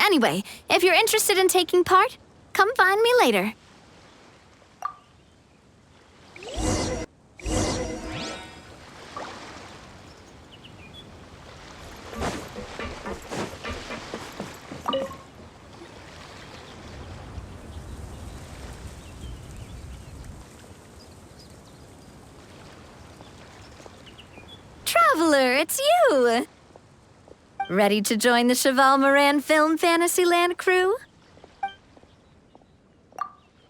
Anyway, if you're interested in taking part, come find me later. Traveler, it's you! Ready to join the Cheval Moran Film Fantasyland crew?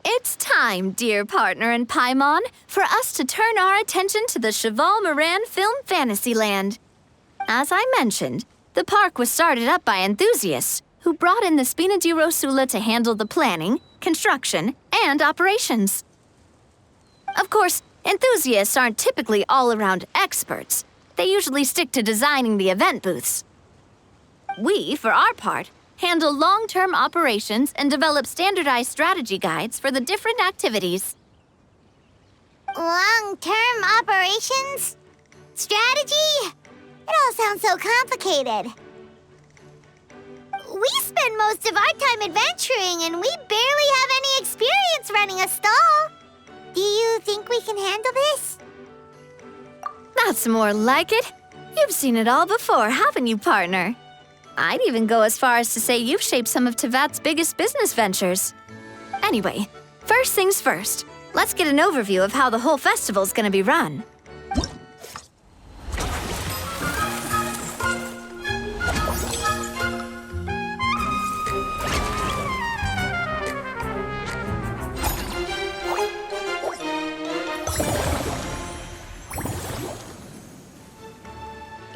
It's time, dear partner and Paimon, for us to turn our attention to the Cheval Moran Film Fantasyland. As I mentioned, the park was started up by enthusiasts who brought in the Spina di Rosula to handle the planning, construction, and operations. Of course, enthusiasts aren't typically all-around experts. They usually stick to designing the event booths. We, for our part, handle long-term operations and develop standardized strategy guides for the different activities. Long-term operations? Strategy? It all sounds so complicated. We spend most of our time adventuring, and we barely have any experience running a stall. Do you think we can handle this? That's more like it. You've seen it all before, haven't you, partner? I'd even go as far as to say you've shaped some of Tevat's biggest business ventures. Anyway, first things first. Let's get an overview of how the whole festival's gonna be run.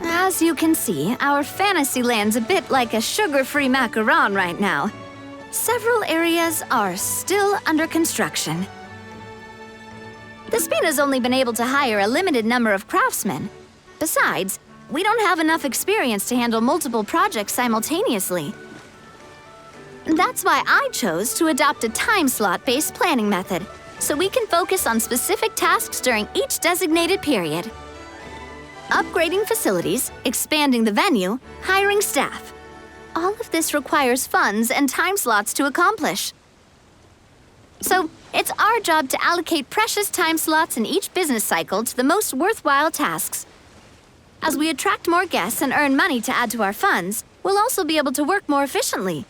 As you can see, our Fantasyland's a bit like a sugar-free macaron right now. Several areas are still under construction. The Spina's only been able to hire a limited number of craftsmen. Besides, we don't have enough experience to handle multiple projects simultaneously. That's why I chose to adopt a time slot-based planning method, so we can focus on specific tasks during each designated period. Upgrading facilities, expanding the venue, hiring staff. All of this requires funds and time slots to accomplish. So, it's our job to allocate precious time slots in each business cycle to the most worthwhile tasks. As we attract more guests and earn money to add to our funds, we'll also be able to work more efficiently,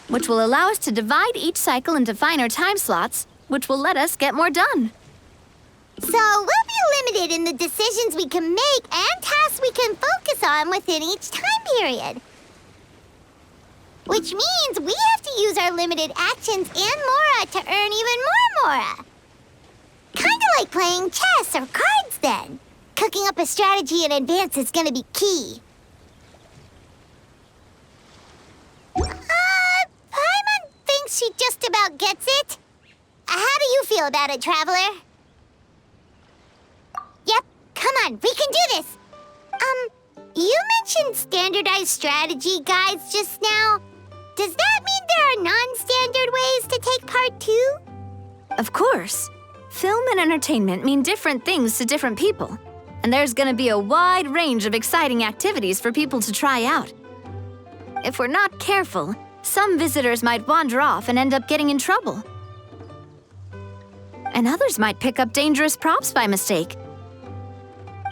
which will allow us to divide each cycle into finer time slots, which will let us get more done. So we'll be limited in the decisions we can make and tasks we can focus on within each time period. Which means we have to use our limited actions and Mora to earn even more Mora. Kinda like playing chess or cards then. Cooking up a strategy in advance is gonna be key. Paimon thinks she just about gets it. How do you feel about it, Traveler? Yep, come on, we can do this! You mentioned standardized strategy guides just now. Does that mean there are non-standard ways to take part too? Of course. Film and entertainment mean different things to different people. And there's gonna be a wide range of exciting activities for people to try out. If we're not careful, some visitors might wander off and end up getting in trouble. And others might pick up dangerous props by mistake.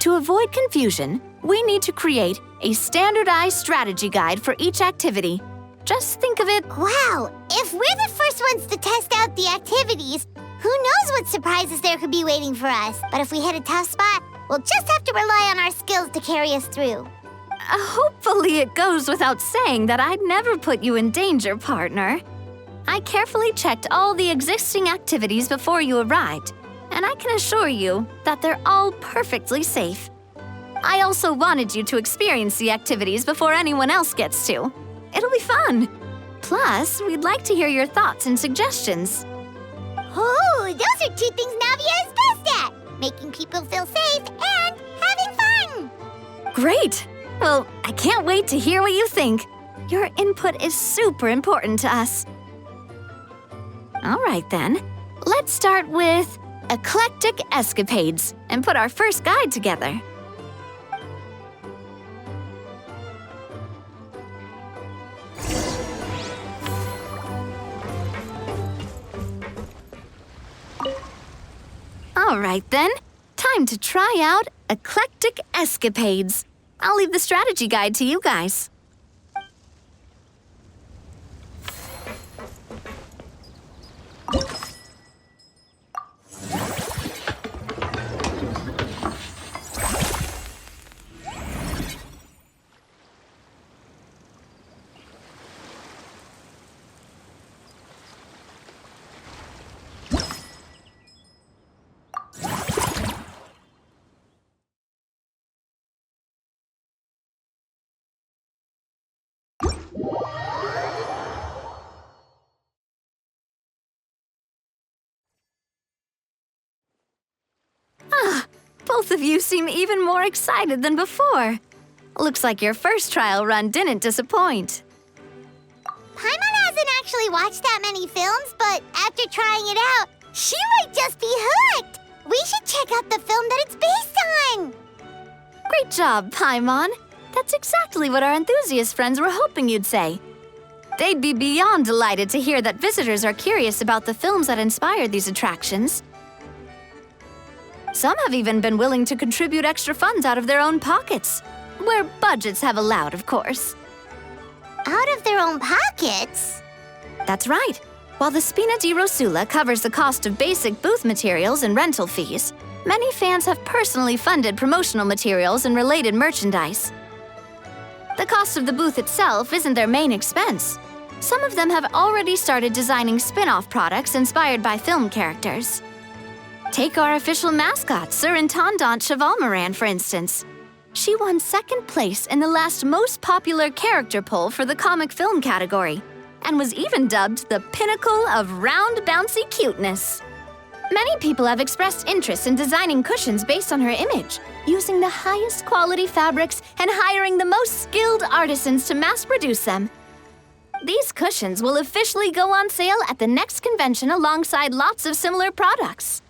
To avoid confusion, we need to create a standardized strategy guide for each activity. Just think of it... Wow, if we're the first ones to test out the activities, who knows what surprises there could be waiting for us. But if we hit a tough spot, we'll just have to rely on our skills to carry us through. Hopefully it goes without saying that I'd never put you in danger, partner. I carefully checked all the existing activities before you arrived, and I can assure you that they're all perfectly safe. I also wanted you to experience the activities before anyone else gets to. It'll be fun. Plus, we'd like to hear your thoughts and suggestions. Oh, those are two things Navia is best at! Making people feel safe and having fun! Great! Well, I can't wait to hear what you think. Your input is super important to us. All right then, let's start with Eclectic Escapades and put our first guide together. All right, then. Time to try out Eclectic Escapades. I'll leave the strategy guide to you guys. Both of you seem even more excited than before. Looks like your first trial run didn't disappoint. Paimon hasn't actually watched that many films, but after trying it out, she might just be hooked. We should check out the film that it's based on. Great job, Paimon. That's exactly what our enthusiast friends were hoping you'd say. They'd be beyond delighted to hear that visitors are curious about the films that inspired these attractions. Some have even been willing to contribute extra funds out of their own pockets, where budgets have allowed, of course. Out of their own pockets? That's right. While the Spina di Rosula covers the cost of basic booth materials and rental fees, many fans have personally funded promotional materials and related merchandise. The cost of the booth itself isn't their main expense. Some of them have already started designing spin-off products inspired by film characters. Take our official mascot, Surintendant Chevalmoran, for instance. She won second place in the last most popular character poll for the comic film category, and was even dubbed the pinnacle of round, bouncy cuteness. Many people have expressed interest in designing cushions based on her image, using the highest quality fabrics and hiring the most skilled artisans to mass-produce them. These cushions will officially go on sale at the next convention alongside lots of similar products.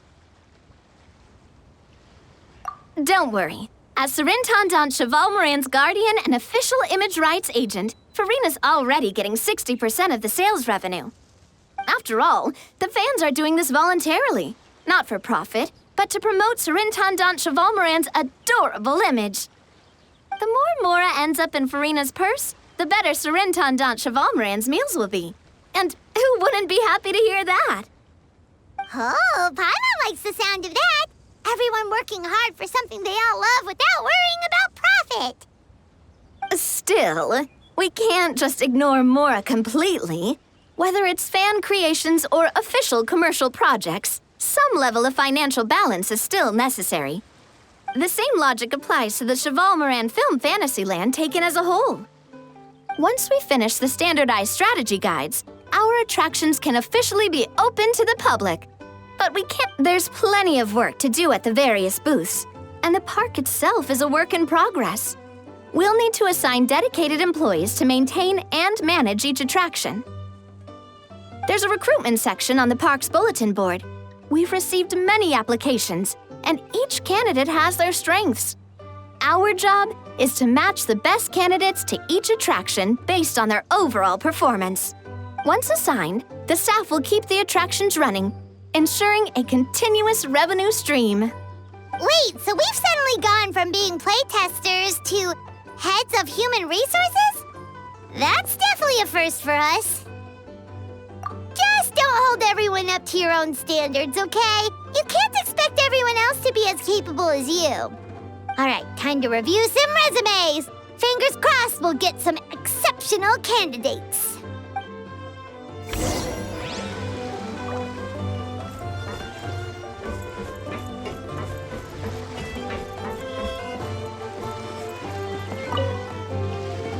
Don't worry. As Surintendant Chevalmoran's guardian and official image rights agent, Farina's already getting 60% of the sales revenue. After all, the fans are doing this voluntarily, not for profit, but to promote Surintendant Chevalmoran's adorable image. The more Mora ends up in Farina's purse, the better Surintendant Chevalmoran's meals will be. And who wouldn't be happy to hear that? Oh, Paimon likes the sound of that. Everyone working hard for something they all love without worrying about profit. Still, we can't just ignore Mora completely. Whether it's fan creations or official commercial projects, some level of financial balance is still necessary. The same logic applies to the Chevalmoran Film Fantasyland taken as a whole. Once we finish the standardized strategy guides, our attractions can officially be open to the public. But we can't. There's plenty of work to do at the various booths, and the park itself is a work in progress. We'll need to assign dedicated employees to maintain and manage each attraction. There's a recruitment section on the park's bulletin board. We've received many applications, and each candidate has their strengths. Our job is to match the best candidates to each attraction based on their overall performance. Once assigned, the staff will keep the attractions running, ensuring a continuous revenue stream. Wait, so we've suddenly gone from being playtesters to heads of human resources? That's definitely a first for us. Just don't hold everyone up to your own standards, okay? You can't expect everyone else to be as capable as you. All right, time to review some resumes. Fingers crossed we'll get some exceptional candidates.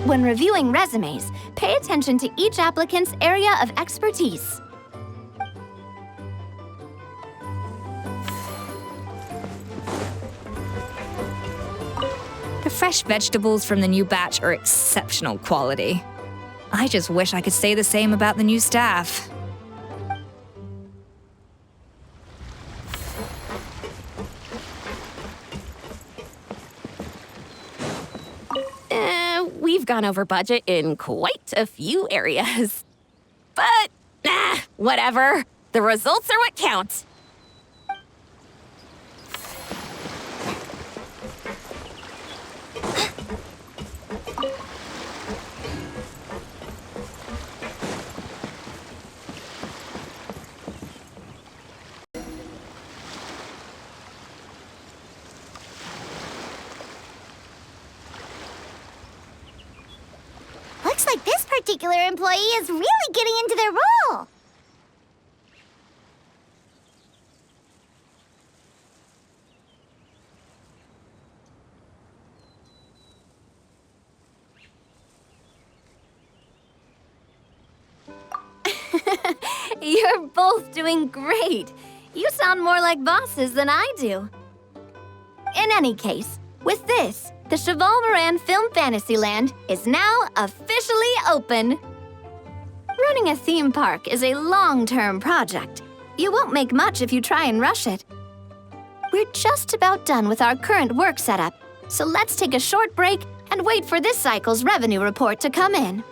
When reviewing resumes, pay attention to each applicant's area of expertise. The fresh vegetables from the new batch are exceptional quality. I just wish I could say the same about the new staff. We've gone over budget in quite a few areas. But, whatever. The results are what count. like this particular employee is really getting into their role. You're both doing great. You sound more like bosses than I do. In any case, with this, the Cheval Moran Film Fantasyland is now officially open. Running a theme park is a long-term project. You won't make much if you try and rush it. We're just about done with our current work setup, so let's take a short break and wait for this cycle's revenue report to come in.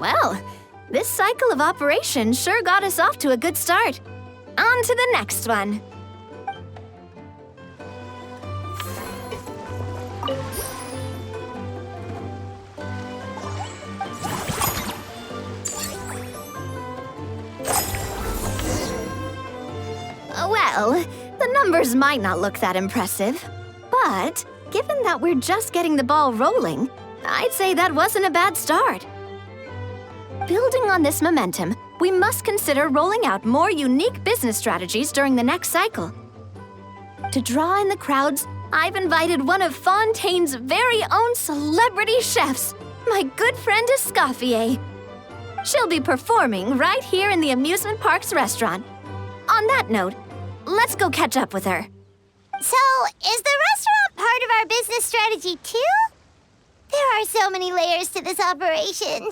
Well, this cycle of operation sure got us off to a good start. On to the next one. Well, the numbers might not look that impressive, but given that we're just getting the ball rolling, I'd say that wasn't a bad start. Building on this momentum, we must consider rolling out more unique business strategies during the next cycle. To draw in the crowds, I've invited one of Fontaine's very own celebrity chefs, my good friend Escoffier. She'll be performing right here in the amusement park's restaurant. On that note, let's go catch up with her. So, is the restaurant part of our business strategy too? There are so many layers to this operation.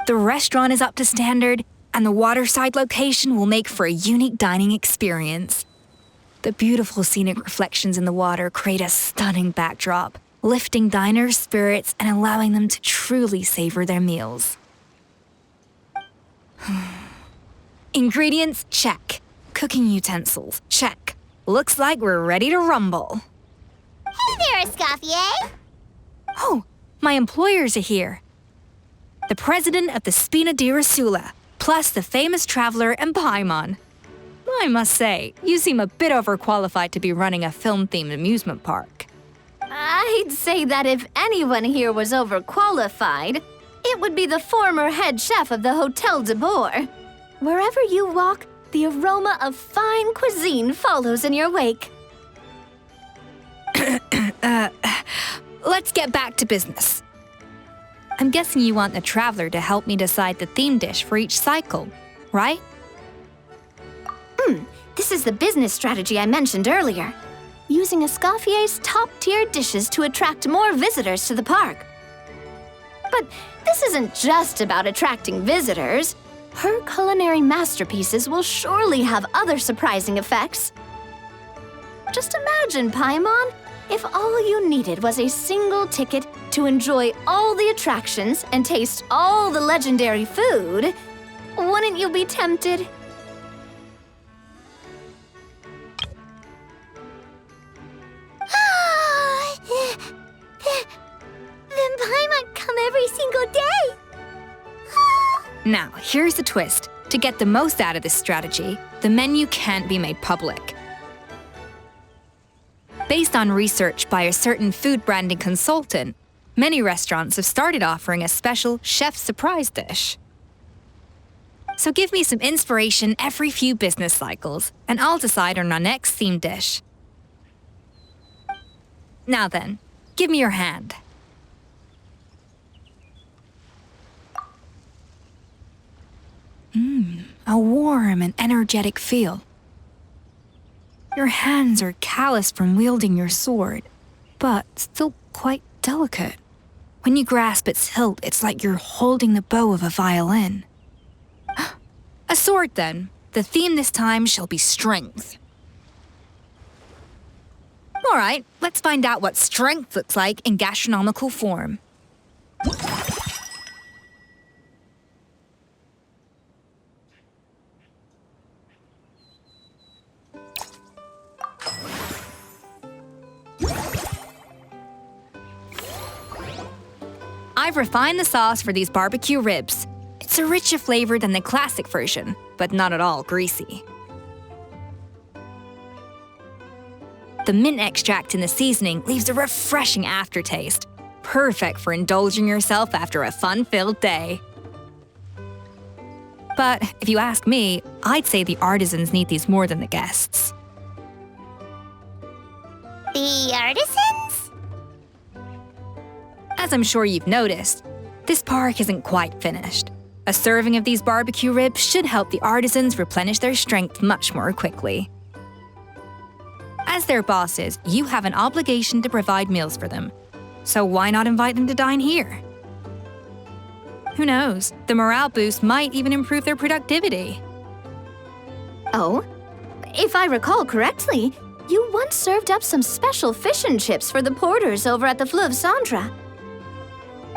The restaurant is up to standard, and the waterside location will make for a unique dining experience. The beautiful scenic reflections in the water create a stunning backdrop, lifting diners' spirits and allowing them to truly savor their meals. Ingredients, check. Cooking utensils, check. Looks like we're ready to rumble. Hey there, Escoffier! Oh, my employers are here. The president of the Spina di Rosula, plus the famous traveler and Paimon. I must say, you seem a bit overqualified to be running a film-themed amusement park. I'd say that if anyone here was overqualified, it would be the former head chef of the Hotel de Boer. Wherever you walk, the aroma of fine cuisine follows in your wake. Let's get back to business. I'm guessing you want the traveler to help me decide the theme dish for each cycle, right? This is the business strategy I mentioned earlier. Using Escoffier's top-tier dishes to attract more visitors to the park. But this isn't just about attracting visitors. Her culinary masterpieces will surely have other surprising effects. Just imagine, Paimon, if all you needed was a single ticket to enjoy all the attractions and taste all the legendary food. Wouldn't you be tempted? Then Paimon come every single day. Now, here's the twist. To get the most out of this strategy, the menu can't be made public. Based on research by a certain food branding consultant, many restaurants have started offering a special chef surprise dish. So give me some inspiration every few business cycles, and I'll decide on our next theme dish. Now then, give me your hand. A warm and energetic feel. Your hands are calloused from wielding your sword, but still quite delicate. When you grasp its hilt, it's like you're holding the bow of a violin. A sword, then. The theme this time shall be strength. All right, let's find out what strength looks like in gastronomical form. I've refined the sauce for these barbecue ribs. It's a richer flavor than the classic version, but not at all greasy. The mint extract in the seasoning leaves a refreshing aftertaste, perfect for indulging yourself after a fun-filled day. But if you ask me, I'd say the artisans need these more than the guests. The artisans? As I'm sure you've noticed, this park isn't quite finished. A serving of these barbecue ribs should help the artisans replenish their strength much more quickly. As their bosses, you have an obligation to provide meals for them. So why not invite them to dine here? Who knows, the morale boost might even improve their productivity. Oh, if I recall correctly, you once served up some special fish and chips for the porters over at the Fleuve Centre.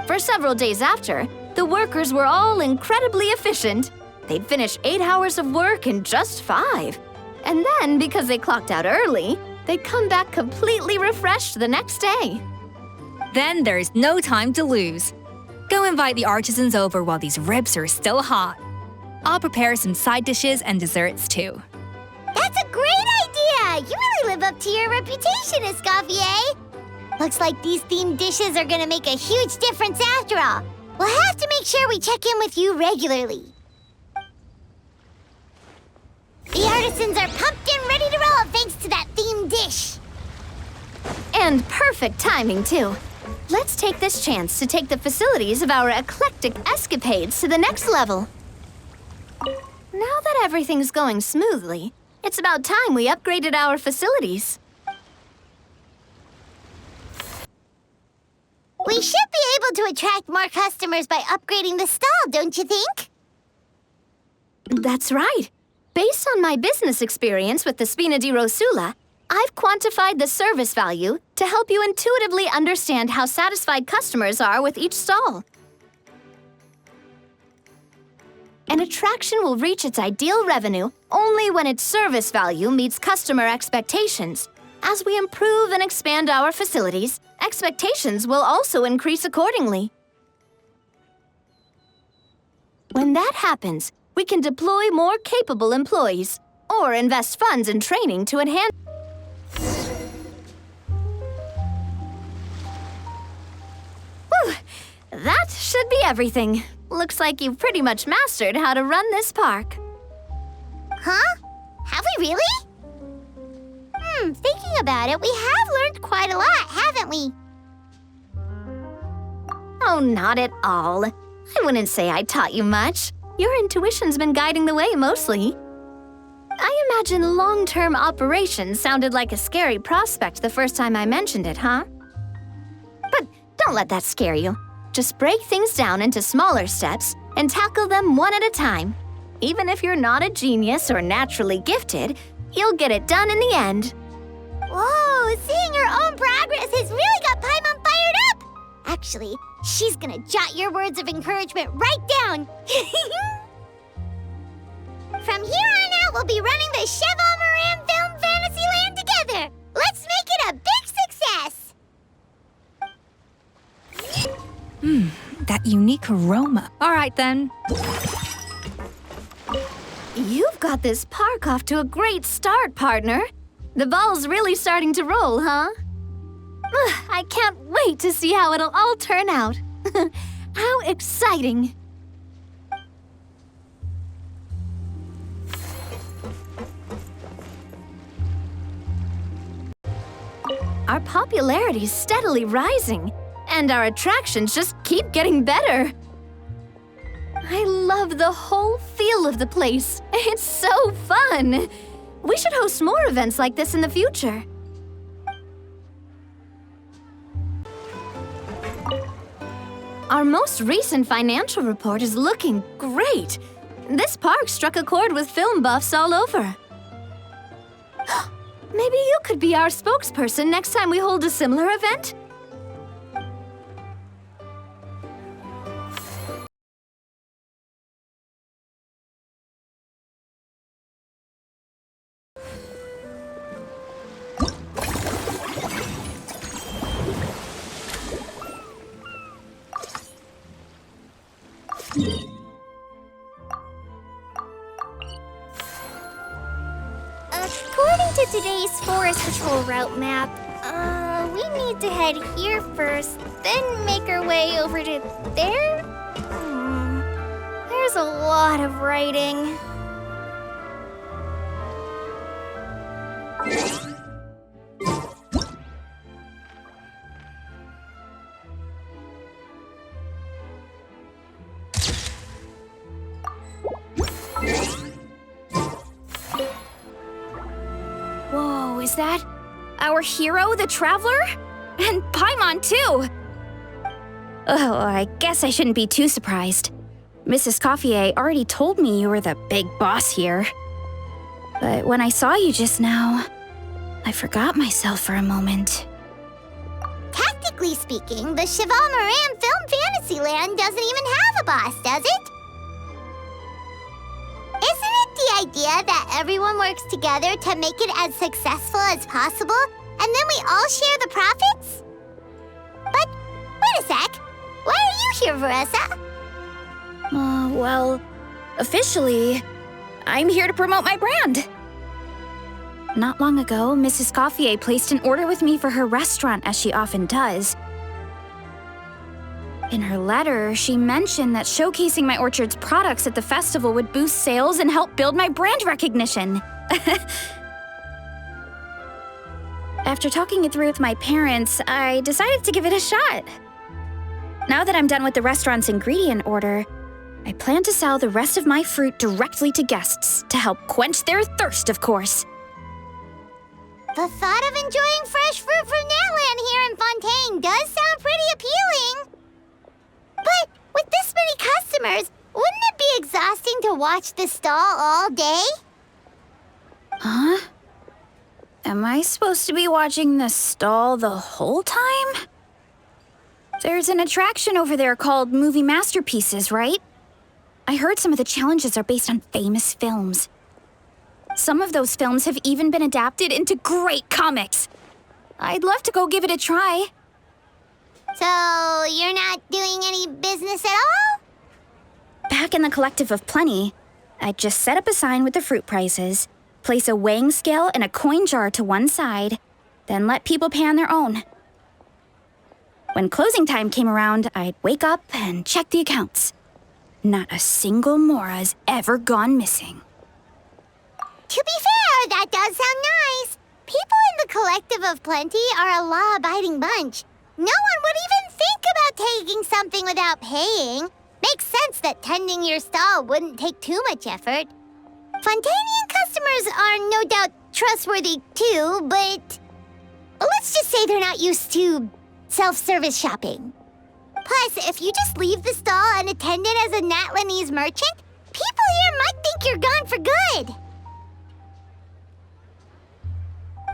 For several days after, the workers were all incredibly efficient. They'd finish 8 hours of work in just 5. And then, because they clocked out early, they'd come back completely refreshed the next day. Then there's no time to lose. Go invite the artisans over while these ribs are still hot. I'll prepare some side dishes and desserts too. That's a great idea! You really live up to your reputation, Escoffier. Looks like these themed dishes are gonna make a huge difference after all. We'll have to make sure we check in with you regularly. The artisans are pumped and ready to roll thanks to that themed dish. And perfect timing, too. Let's take this chance to take the facilities of our eclectic escapades to the next level. Now that everything's going smoothly, it's about time we upgraded our facilities. We should be able to attract more customers by upgrading the stall, don't you think? That's right. Based on my business experience with the Spina di Rosula, I've quantified the service value to help you intuitively understand how satisfied customers are with each stall. An attraction will reach its ideal revenue only when its service value meets customer expectations. As we improve and expand our facilities, expectations will also increase accordingly. When that happens, we can deploy more capable employees or invest funds in training to enhance. Whew, that should be everything. Looks like you've pretty much mastered how to run this park. Huh? Have we really? Thinking about it, we have learned quite a lot, haven't we? Oh, not at all. I wouldn't say I taught you much. Your intuition's been guiding the way mostly. I imagine long-term operations sounded like a scary prospect the first time I mentioned it, huh? But don't let that scare you. Just break things down into smaller steps and tackle them one at a time. Even if you're not a genius or naturally gifted, you'll get it done in the end. Whoa, seeing her own progress has really got Paimon fired up! Actually, she's gonna jot your words of encouragement right down. From here on out, we'll be running the Cheval Moran Film Fantasyland together. Let's make it a big success! That unique aroma. All right then. You've got this park off to a great start, partner. The ball's really starting to roll, huh? I can't wait to see how it'll all turn out. How exciting! Our popularity's steadily rising, and our attractions just keep getting better. I love the whole feel of the place. It's so fun. We should host more events like this in the future. Our most recent financial report is looking great. This park struck a chord with film buffs all over. Maybe you could be our spokesperson next time we hold a similar event? According to today's Forest Patrol route map, we need to head here first, then make our way over to there? There's a lot of writing. Whoa, is that our hero, the Traveler? And Paimon, too! Oh, I guess I shouldn't be too surprised. Mrs. Coiffier already told me you were the big boss here. But when I saw you just now, I forgot myself for a moment. Tactically speaking, the Cheval Moran Film Fantasyland doesn't even have a boss, does it? Isn't it the idea that everyone works together to make it as successful as possible, and then we all share the profits? But, wait a sec. Why are you here, Veressa? Well, officially, I'm here to promote my brand. Not long ago, Mrs. Coiffier placed an order with me for her restaurant, as she often does. In her letter, she mentioned that showcasing my orchard's products at the festival would boost sales and help build my brand recognition. After talking it through with my parents, I decided to give it a shot. Now that I'm done with the restaurant's ingredient order, I plan to sell the rest of my fruit directly to guests to help quench their thirst, of course. The thought of enjoying fresh fruit from Natland here in Fontaine does sound pretty appealing. But with this many customers, wouldn't it be exhausting to watch the stall all day? Huh? Am I supposed to be watching the stall the whole time? There's an attraction over there called Movie Masterpieces, right? I heard some of the challenges are based on famous films. Some of those films have even been adapted into great comics. I'd love to go give it a try. So, you're not doing any business at all? Back in the Collective of Plenty, I'd just set up a sign with the fruit prices, place a weighing scale and a coin jar to one side, then let people pay on their own. When closing time came around, I'd wake up and check the accounts. Not a single Mora's ever gone missing. To be fair, that does sound nice. People in the Collective of Plenty are a law-abiding bunch. No one would even think about taking something without paying. Makes sense that tending your stall wouldn't take too much effort. Fontainian customers are no doubt trustworthy too, but let's just say they're not used to self-service shopping. Plus, if you just leave the stall unattended as a Natlanese merchant, people here might think you're gone for good.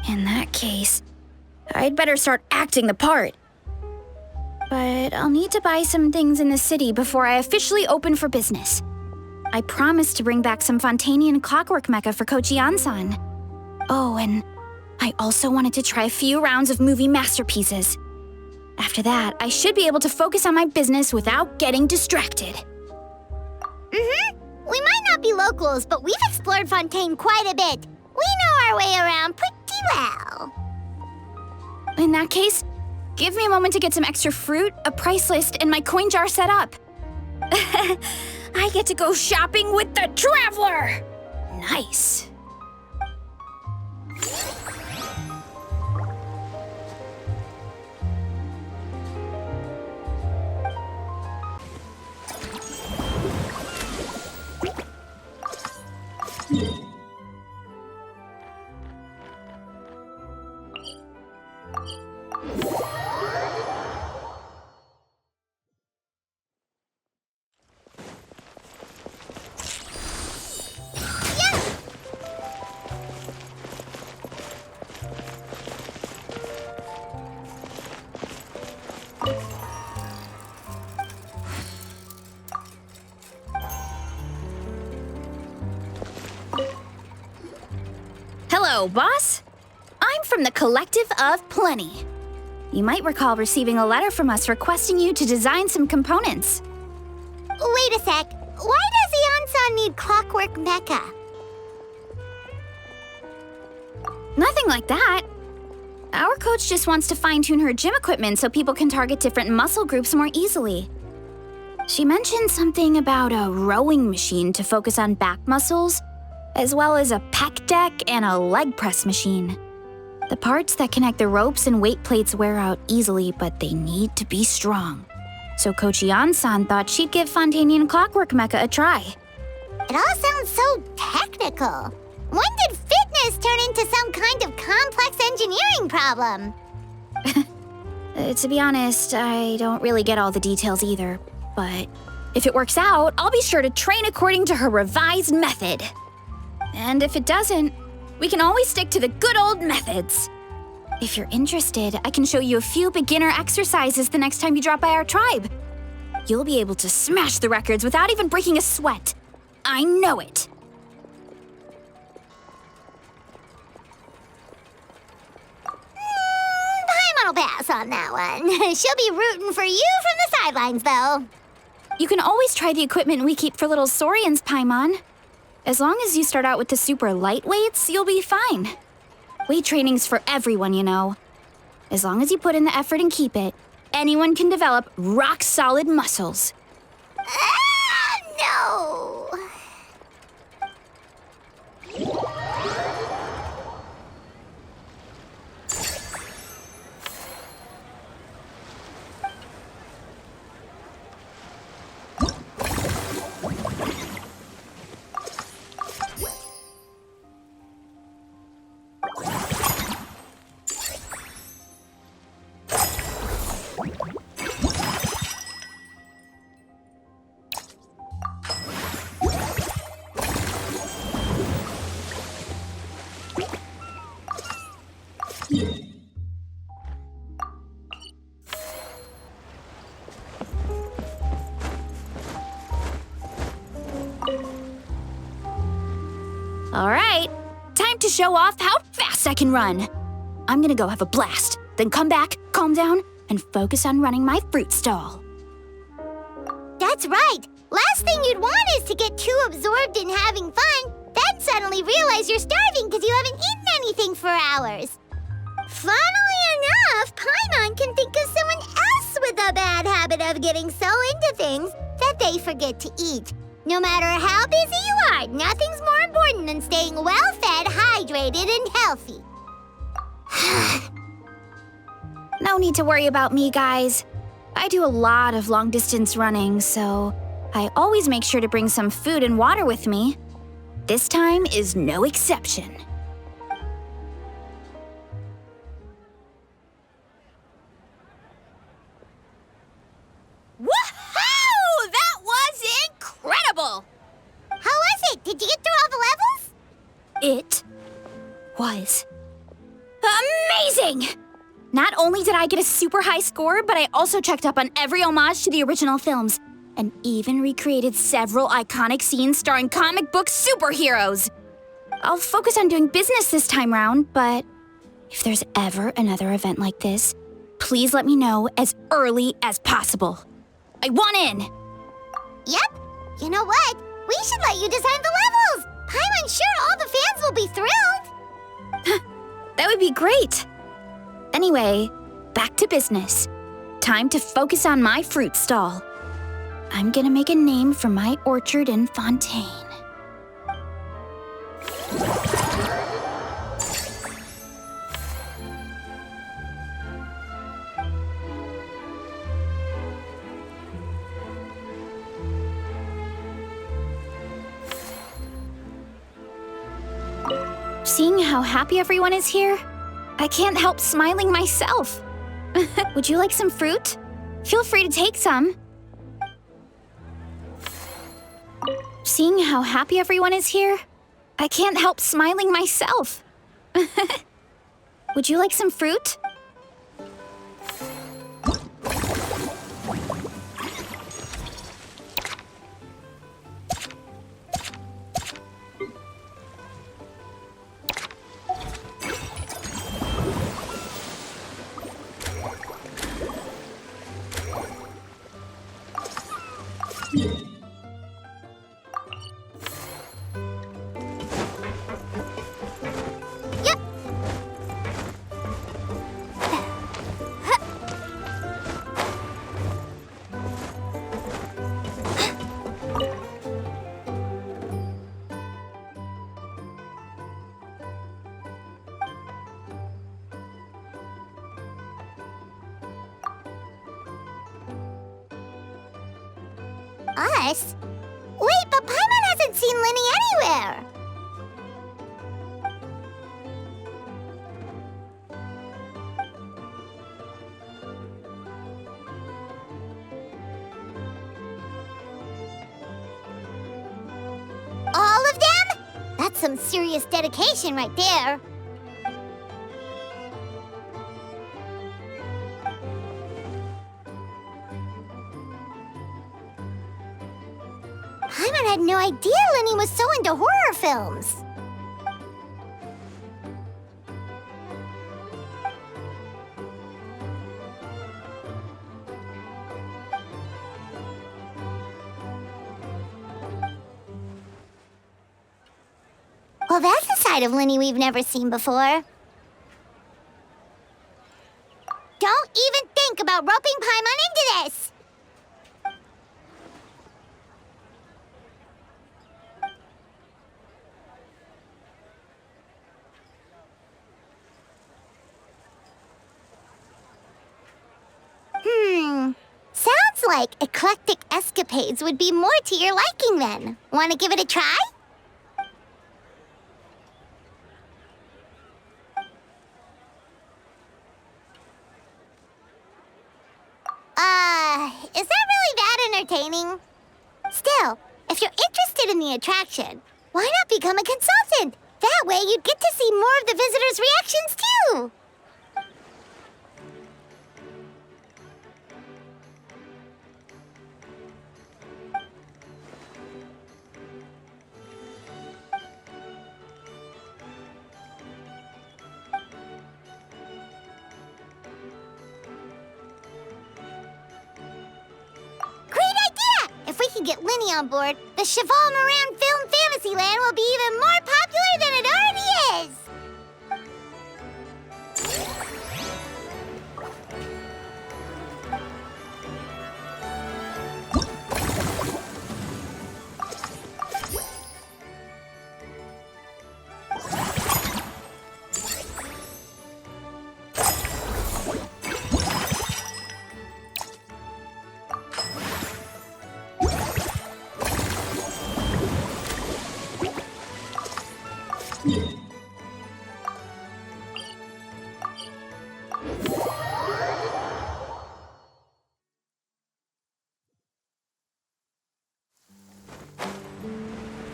In that case, I'd better start acting the part. But I'll need to buy some things in the city before I officially open for business. I promised to bring back some Fontainian clockwork mecha for Kochi-san. Oh, and I also wanted to try a few rounds of movie masterpieces. After that, I should be able to focus on my business without getting distracted. We might not be locals, but we've explored Fontaine quite a bit. We know our way around pretty well. In that case, give me a moment to get some extra fruit, a price list, and my coin jar set up. I get to go shopping with the Traveler! Nice. Hello, boss. I'm from the Collective of Plenty. You might recall receiving a letter from us requesting you to design some components. Wait a sec. Why does Ian-san need clockwork mecha? Nothing like that. Our coach just wants to fine-tune her gym equipment so people can target different muscle groups more easily. She mentioned something about a rowing machine to focus on back muscles, as well as a pec deck and a leg press machine. The parts that connect the ropes and weight plates wear out easily, but they need to be strong. So Coach Ian-san thought she'd give Fontanian Clockwork Mecha a try. It all sounds so technical. When did fitness turn into some kind of complex engineering problem? To be honest, I don't really get all the details either. But if it works out, I'll be sure to train according to her revised method. And if it doesn't, we can always stick to the good old methods. If you're interested, I can show you a few beginner exercises the next time you drop by our tribe. You'll be able to smash the records without even breaking a sweat. I know it. Paimon will pass on that one. She'll be rooting for you from the sidelines, though. You can always try the equipment we keep for little Saurians, Paimon. As long as you start out with the super light weights, you'll be fine. Weight training's for everyone, you know. As long as you put in the effort and keep it, anyone can develop rock-solid muscles. No! All right, time to show off how fast I can run. I'm gonna go have a blast, then come back, calm down, and focus on running my fruit stall. That's right. Last thing you'd want is to get too absorbed in having fun, then suddenly realize you're starving because you haven't eaten anything for hours. Funnily enough, Paimon can think of someone else with a bad habit of getting so into things that they forget to eat. No matter how busy you are, nothing's more important than staying well-fed, hydrated, and healthy. No need to worry about me, guys. I do a lot of long-distance running, so I always make sure to bring some food and water with me. This time is no exception. Woohoo! That was incredible! How was it? Did you get through all the levels? It was amazing! Not only did I get a super high score, but I also checked up on every homage to the original films, and even recreated several iconic scenes starring comic book superheroes. I'll focus on doing business this time round, but if there's ever another event like this, please let me know as early as possible. I want in! Yep. You know what? We should let you design the levels. I'm sure all the fans will be thrilled. That would be great. Anyway, back to business. Time to focus on my fruit stall. I'm gonna make a name for my orchard in Fontaine. Seeing how happy everyone is here, I can't help smiling myself. Would you like some fruit? Feel free to take some. Seeing how happy everyone is here, I can't help smiling myself. Would you like some fruit? Us? Wait, but Paimon hasn't seen Lenny anywhere! All of them? That's some serious dedication right there. Paimon had no idea Lenny was so into horror films. Well, that's a side of Lenny we've never seen before. Don't even think about roping Paimon into this! Sounds like eclectic escapades would be more to your liking then. Want to give it a try? Is that really that entertaining? Still, if you're interested in the attraction, why not become a consultant? That way you'd get to see more of the visitors' reactions too. If we can get Lenny on board, the Cheval Moran Film Fantasyland will be even more popular than it already is!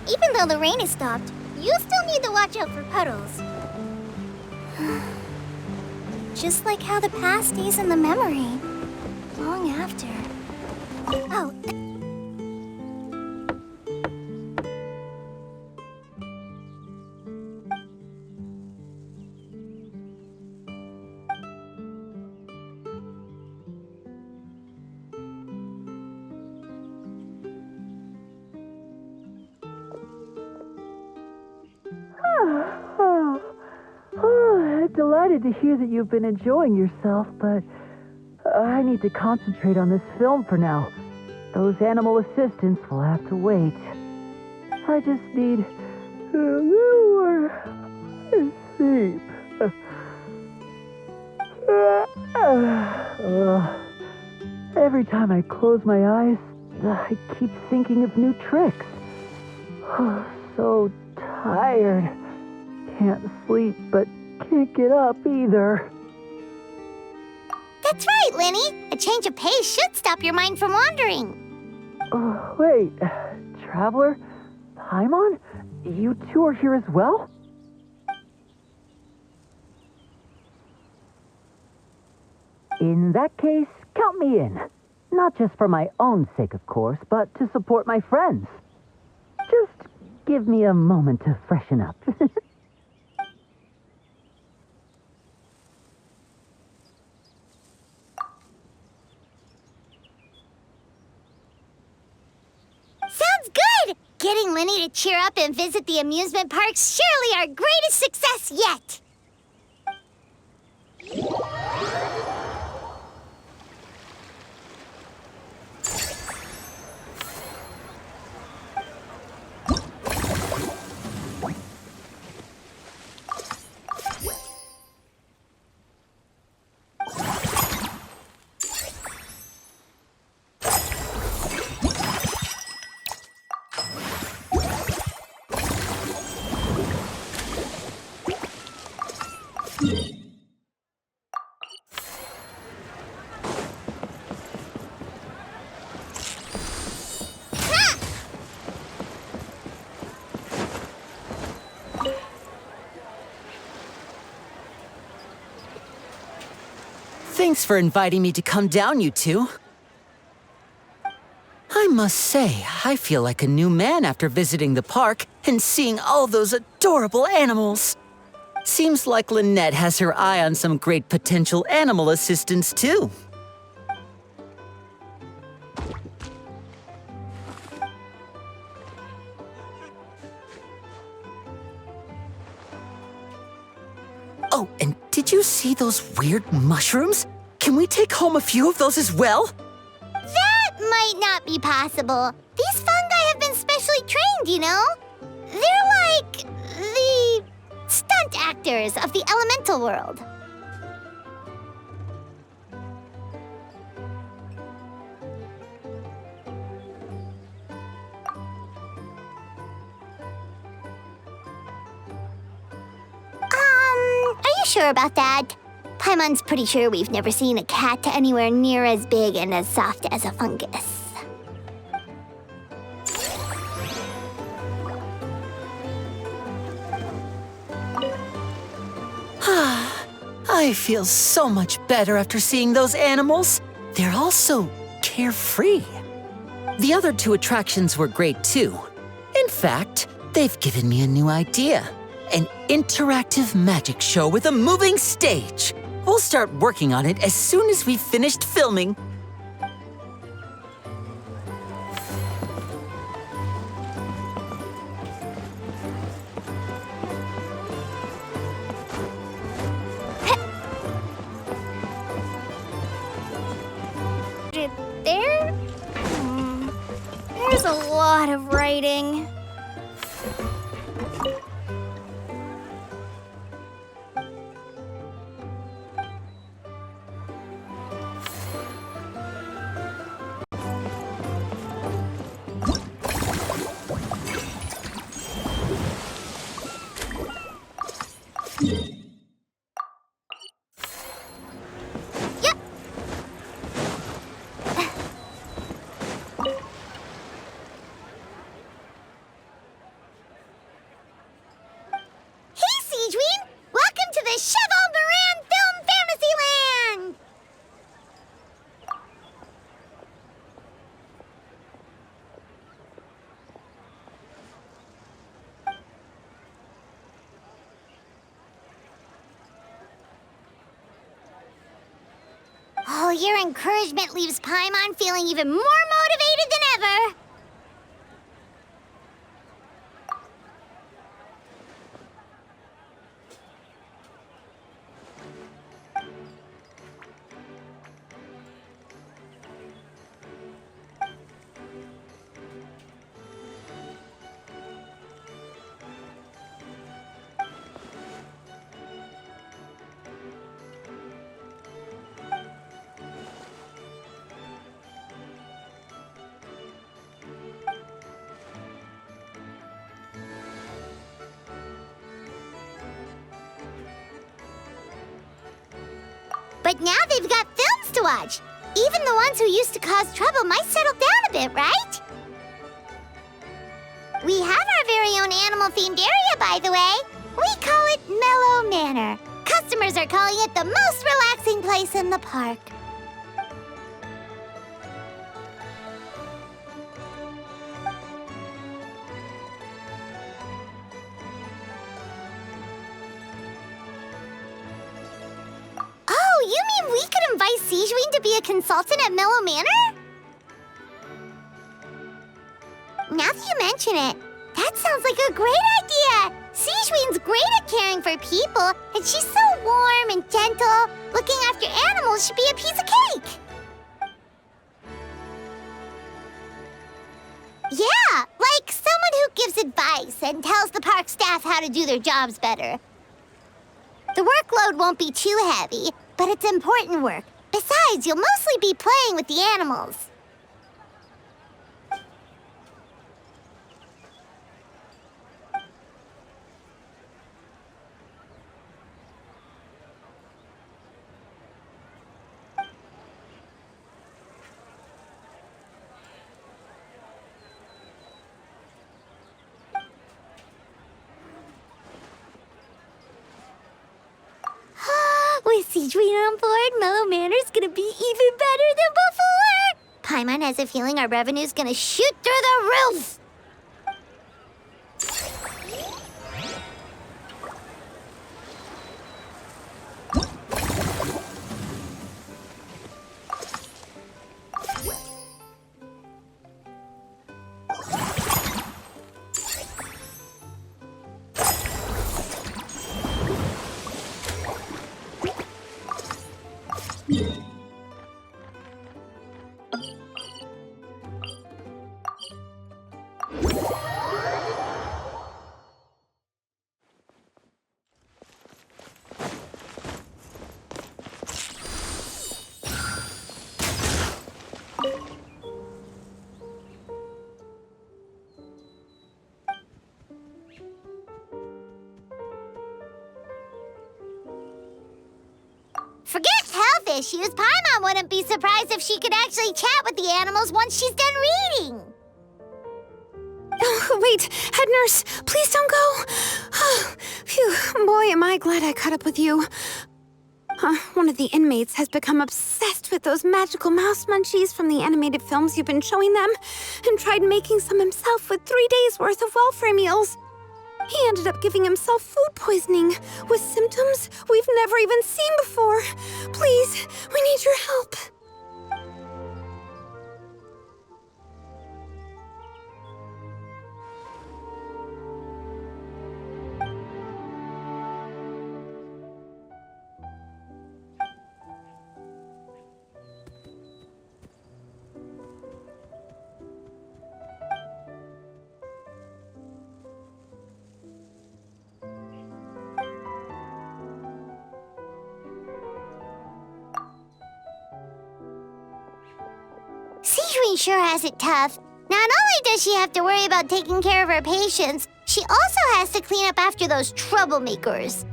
Even though the rain has stopped, you still need to watch out for puddles. Just like how the past stays in the memory, long after. Oh. Delighted to hear that you've been enjoying yourself, but I need to concentrate on this film for now. Those animal assistants will have to wait. I just need a little more sleep. Every time I close my eyes, I keep thinking of new tricks. So tired. Can't sleep, but can't get up either. That's right, Lenny. A change of pace should stop your mind from wandering. Wait, Traveler? Paimon? You two are here as well? In that case, count me in. Not just for my own sake, of course, but to support my friends. Just give me a moment to freshen up. Sounds good! Getting Lenny to cheer up and visit the amusement park's surely our greatest success yet! Thanks for inviting me to come down, you two. I must say, I feel like a new man after visiting the park and seeing all those adorable animals. Seems like Lynette has her eye on some great potential animal assistants, too. Oh, and did you see those weird mushrooms? Can we take home a few of those as well? That might not be possible. These fungi have been specially trained, you know? They're like the stunt actors of the elemental world. Are you sure about that? Paimon's pretty sure we've never seen a cat anywhere near as big and as soft as a fungus. I feel so much better after seeing those animals. They're all so carefree. The other two attractions were great too. In fact, they've given me a new idea. An interactive magic show with a moving stage. We'll start working on it as soon as we've finished filming. There's a lot of writing. Oh, your encouragement leaves Paimon feeling even more motivated than ever. But now they've got films to watch. Even the ones who used to cause trouble might settle down a bit, right? We have our very own animal-themed area, by the way. We call it Mellow Manor. Customers are calling it the most relaxing place in the park. You mean we could invite Sigewinne to be a consultant at Mellow Manor? Now that you mention it, that sounds like a great idea! Sigewinne's great at caring for people, and she's so warm and gentle. Looking after animals should be a piece of cake! Yeah, like someone who gives advice and tells the park staff how to do their jobs better. The workload won't be too heavy, but it's important work. Besides, you'll mostly be playing with the animals. With Sigewinne on board, Mellow Manor's gonna be even better than before. Paimon has a feeling our revenue's gonna shoot through the roof. Forget health issues. Paimon wouldn't be surprised if she could actually chat with the animals once she's done reading. Oh, wait, head nurse, please don't go. Phew, boy, am I glad I caught up with you. One of the inmates has become obsessed with those magical mouse munchies from the animated films you've been showing them, and tried making some himself with 3 days' worth of welfare meals. He ended up giving himself food poisoning with symptoms we've never even seen before. Please, we need your help. Sijui sure has it tough. Not only does she have to worry about taking care of her patients, she also has to clean up after those troublemakers.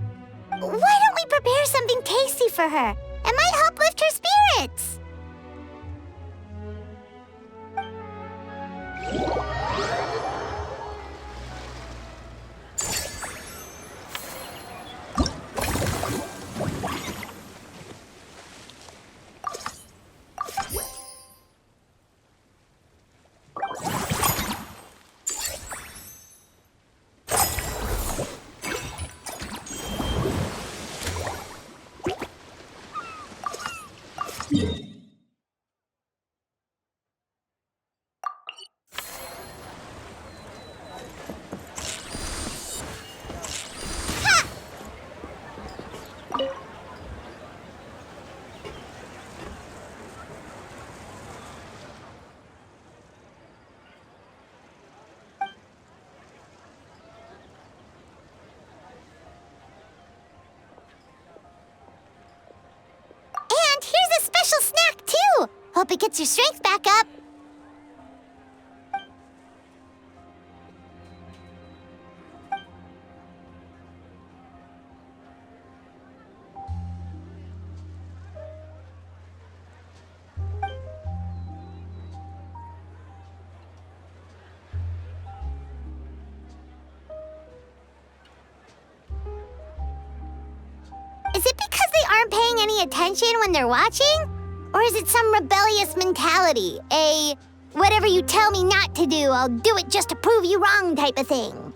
Why don't we prepare something tasty for her? It might help lift her spirits. Special snack, too! Hope it gets your strength back up. Is it because they aren't paying any attention when they're watching? Or is it some rebellious mentality? A whatever you tell me not to do, I'll do it just to prove you wrong type of thing?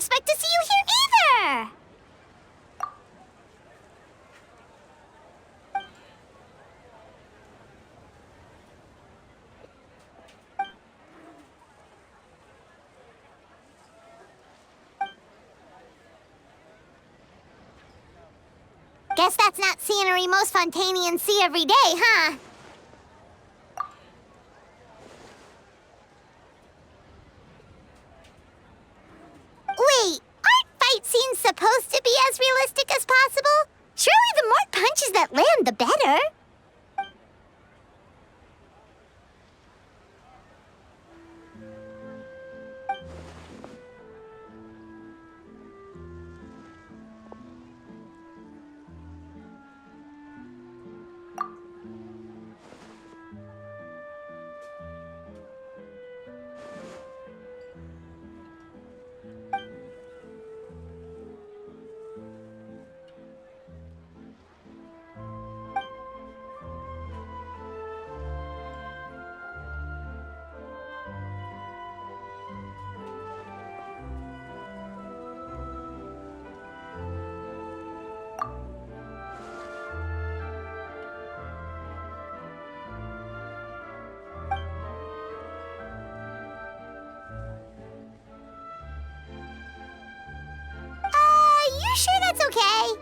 expect to see you here either! Guess that's not scenery most Fontanians see every day, huh? Wait, aren't fight scenes supposed to be as realistic as possible? Surely the more punches that land, the better. You sure that's okay?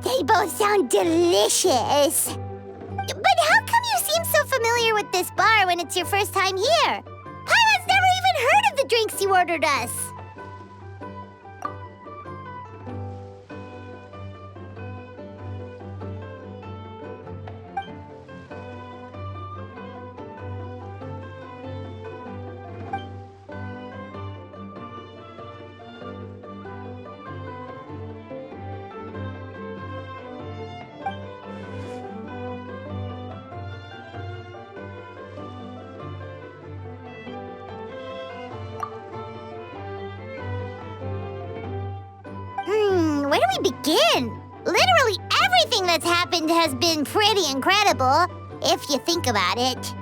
They both sound delicious. But how come you seem so familiar with this bar when it's your first time here? Paimon's never even heard of the drinks you ordered us. Where do we begin? Literally everything that's happened has been pretty incredible, if you think about it.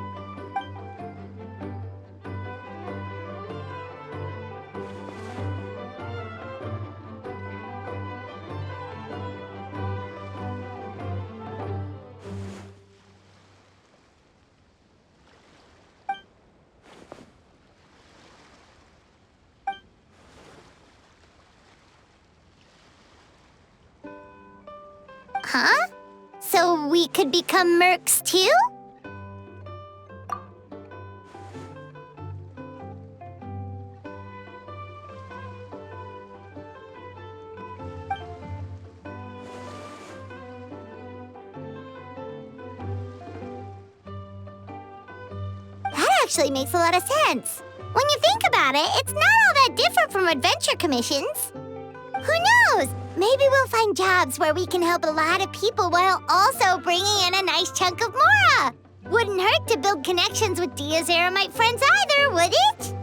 Huh? So we could become mercs too? That actually makes a lot of sense. When you think about it, it's not all that different from adventure commissions. Who knows? Maybe we'll find jobs where we can help a lot of people while also bringing in a nice chunk of Mora. Wouldn't hurt to build connections with Dia's Eremite friends either, would it?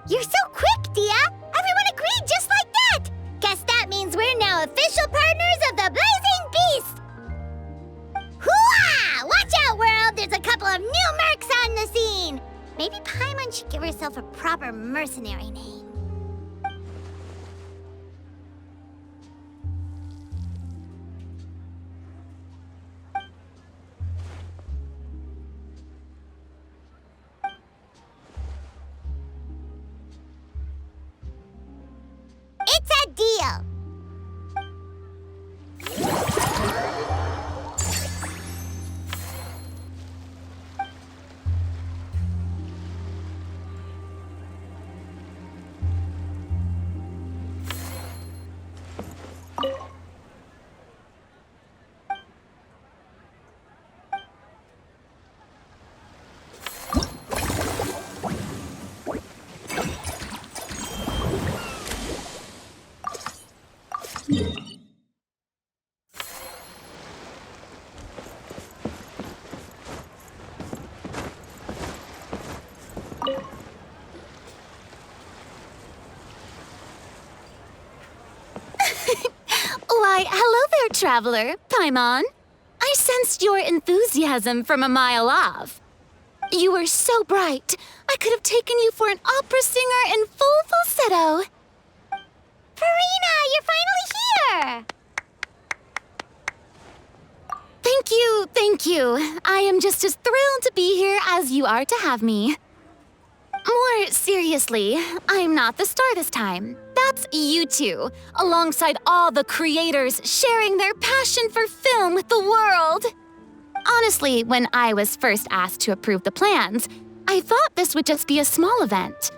You're so quick, Dia! Everyone agreed just like that! Guess that means we're now official partners of the Blazing Beast! Hooah! Watch out, world! There's a couple of new mercs on the scene! Maybe Paimon should give herself a proper mercenary name. It's a deal! Why, hello there, traveler, Paimon. I sensed your enthusiasm from a mile off. You were so bright, I could have taken you for an opera singer in full falsetto. Farina, you're finally here! Thank you. I am just as thrilled to be here as you are to have me. More seriously, I'm not the star this time. That's you two, alongside all the creators sharing their passion for film with the world. Honestly, when I was first asked to approve the plans, I thought this would just be a small event.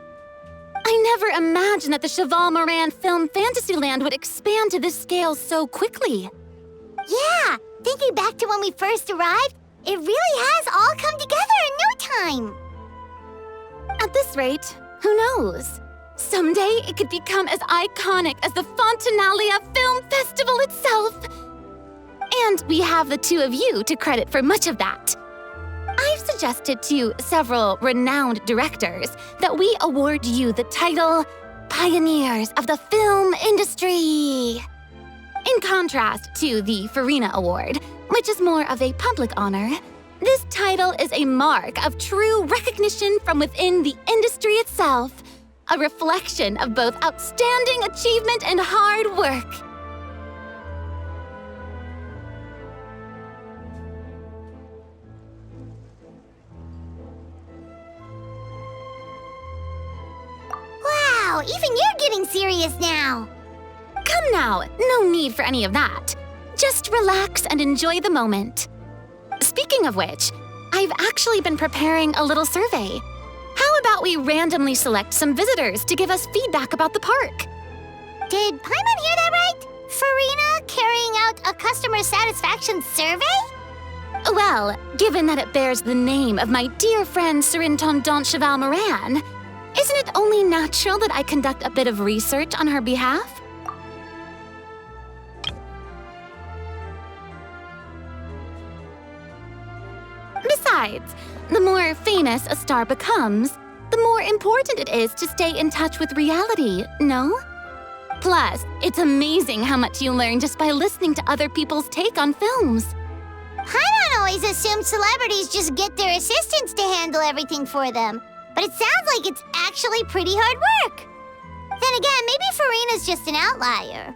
I never imagined that the Cheval Moran Film Fantasyland would expand to this scale so quickly. Yeah, thinking back to when we first arrived, it really has all come together in no time. At this rate, who knows? Someday it could become as iconic as the Fontanalia Film Festival itself. And we have the two of you to credit for much of that. I've suggested to several renowned directors that we award you the title Pioneers of the Film Industry. In contrast to the Farina Award, which is more of a public honor, this title is a mark of true recognition from within the industry itself, a reflection of both outstanding achievement and hard work. Wow, even you're getting serious now. Come now, no need for any of that. Just relax and enjoy the moment. Speaking of which, I've actually been preparing a little survey. How about we randomly select some visitors to give us feedback about the park? Did Paimon hear that right? Farina carrying out a customer satisfaction survey? Well, given that it bears the name of my dear friend Surintendant Cheval Moran, isn't it only natural that I conduct a bit of research on her behalf? Besides, The more famous a star becomes, the more important it is to stay in touch with reality, no? Plus, it's amazing how much you learn just by listening to other people's take on films. Paimon always assumed celebrities just get their assistants to handle everything for them. But it sounds like it's actually pretty hard work. Then again, maybe Farina's just an outlier.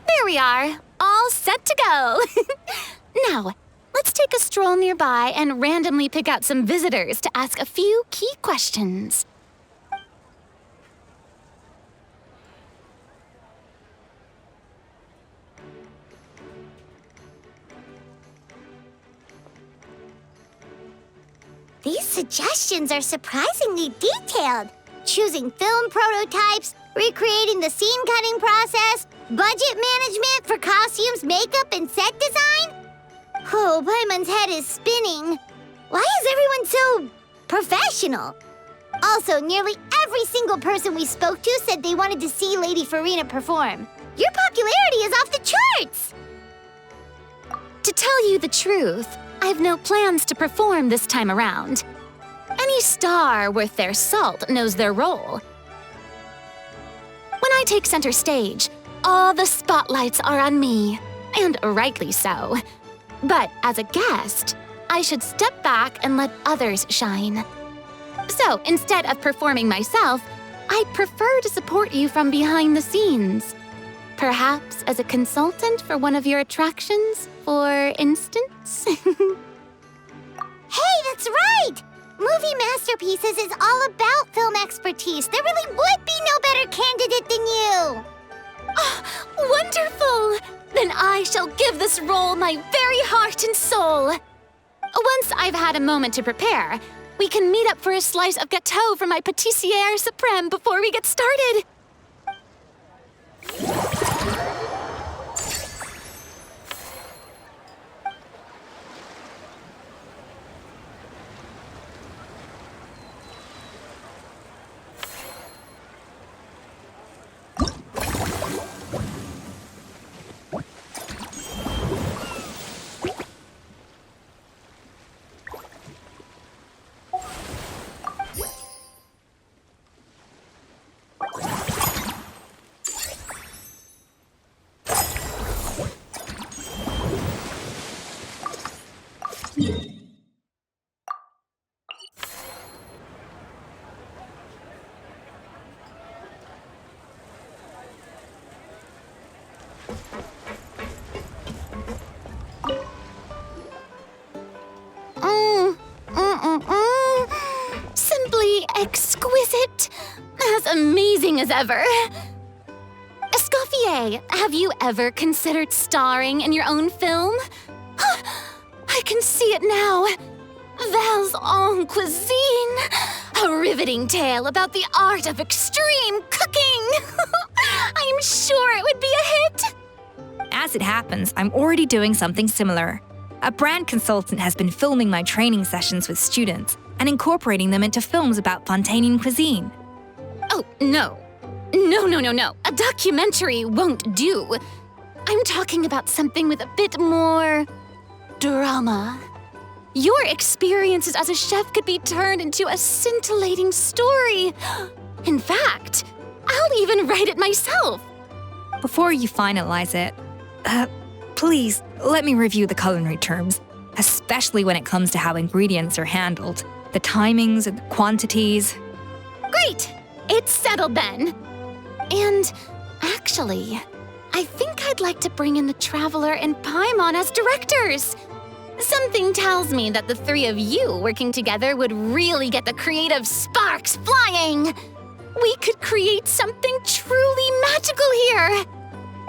There we are, all set to go. Now, let's take a stroll nearby and randomly pick out some visitors to ask a few key questions. These suggestions are surprisingly detailed. Choosing film prototypes, recreating the scene cutting process, budget management for costumes, makeup, and set design? Oh, Paimon's head is spinning. Why is everyone so professional? Also, nearly every single person we spoke to said they wanted to see Lady Farina perform. Your popularity is off the charts! To tell you the truth, I've no plans to perform this time around. Any star worth their salt knows their role. When I take center stage, all the spotlights are on me, and rightly so. But as a guest, I should step back and let others shine. So instead of performing myself, I'd prefer to support you from behind the scenes. Perhaps as a consultant for one of your attractions, for instance? Hey, that's right! Movie Masterpieces is all about film expertise. There really would be no better candidate than you! Oh, wonderful! Then I shall give this role my very heart and soul. Once I've had a moment to prepare, we can meet up for a slice of gâteau from my pâtissière suprême before we get started. Simply exquisite. As amazing as ever. Escoffier, have you ever considered starring in your own film? I can see it now. Val's en cuisine. A riveting tale about the art of extreme cooking. I'm sure it would be a hit. As it happens, I'm already doing something similar. A brand consultant has been filming my training sessions with students and incorporating them into films about Fontanian cuisine. Oh, no. No. A documentary won't do. I'm talking about something with a bit more drama. Your experiences as a chef could be turned into a scintillating story. In fact, I'll even write it myself. Before you finalize it, please let me review the culinary terms, especially when it comes to how ingredients are handled, the timings and the quantities. Great! It's settled then. And actually, I think I'd like to bring in the Traveler and Paimon as directors. Something tells me that the three of you working together would really get the creative sparks flying. We could create something truly magical here!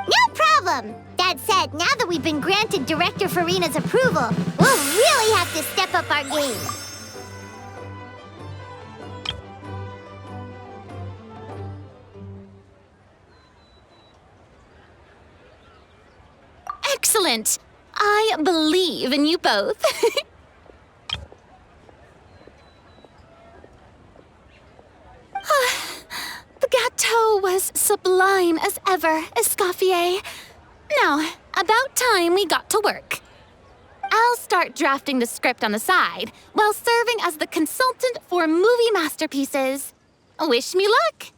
No problem! That said, now that we've been granted Director Farina's approval, we'll really have to step up our game. Excellent! I believe in you both. The gâteau was sublime as ever, Escoffier. Now, about time we got to work. I'll start drafting the script on the side while serving as the consultant for movie masterpieces. Wish me luck!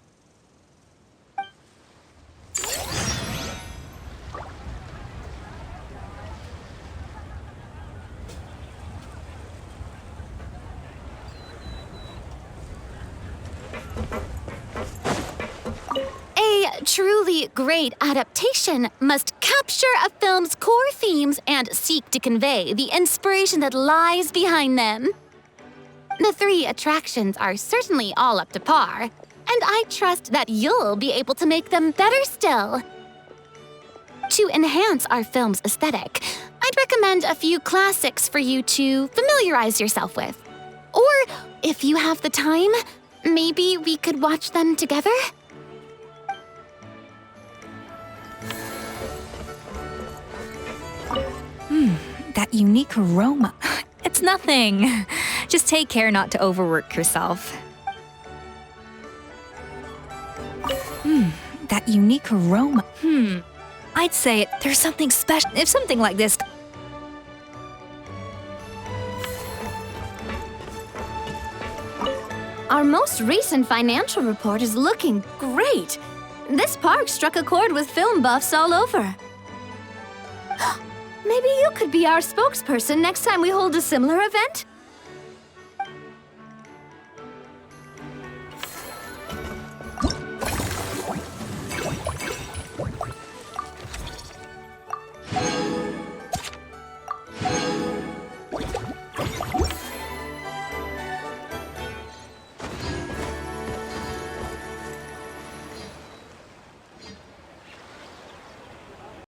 A truly great adaptation must capture a film's core themes and seek to convey the inspiration that lies behind them. The 3 attractions are certainly all up to par, and I trust that you'll be able to make them better still. To enhance our film's aesthetic, I'd recommend a few classics for you to familiarize yourself with. Or, if you have the time, maybe we could watch them together? That unique aroma. It's nothing. Just take care not to overwork yourself. That unique aroma. I'd say there's something special if something like this. Our most recent financial report is looking great. This park struck a chord with film buffs all over. Maybe you could be our spokesperson next time we hold a similar event?